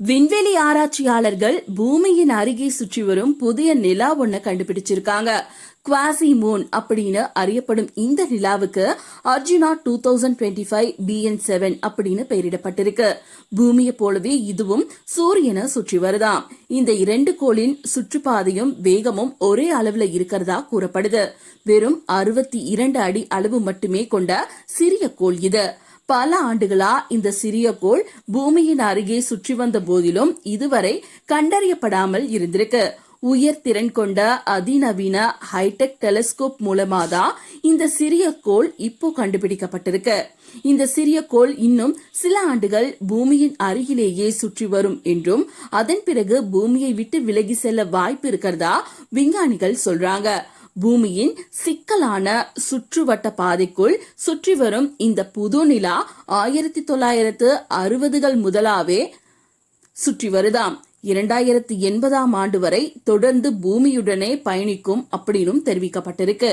விண்வெளி ஆராய்ச்சியாளர்கள் பூமியின் அருகே சுற்றி வரும் புதிய நிலா ஒன்ன கண்டுபிடிச்சிருக்காங்க. குவாசி மூன் அப்படின்னு அறியப்படும் இந்த நிலாவுக்கு அர்ஜுனா 2025 BN7 அப்படின்னு பெயரிடப்பட்டிருக்கு. பூமியை போலவே இதுவும் சூரியனை சுற்றி வருதாம். இந்த இரண்டு கோளின் சுற்றுப்பாதையும் வேகமும் ஒரே அளவுல இருக்கிறதா கூறப்படுது. வெறும் 62 அடி அளவு மட்டுமே கொண்ட சிறிய கோள் இது. பல ஆண்டுகளா இந்த சிறிய கோள் பூமியின் அருகே சுற்றி வந்த போதிலும் இதுவரை கண்டறியப்படாமல் இருந்திருக்கு. உயர் திறன் கொண்ட அதிநவீன ஹைடெக் டெலிஸ்கோப் மூலமாதான் இந்த சிறிய கோள் இப்போ கண்டுபிடிக்கப்பட்டிருக்கு. இந்த சிறிய கோள் இன்னும் சில ஆண்டுகள் பூமியின் அருகிலேயே சுற்றி வரும் என்றும் அதன் பிறகு பூமியை விட்டு விலகி செல்ல வாய்ப்பு இருக்கிறதா விஞ்ஞானிகள் சொல்றாங்க. பூமியின் சிக்கலான சுற்றுவட்ட பாதைக்குள் சுற்றி வரும் இந்த புது நிலா 1960கள் முதலாவே சுற்றி வருதாம். 2080 ஆண்டு வரை தொடர்ந்து பூமியுடனே பயணிக்கும் அப்படின்னு தெரிவிக்கப்பட்டிருக்கு.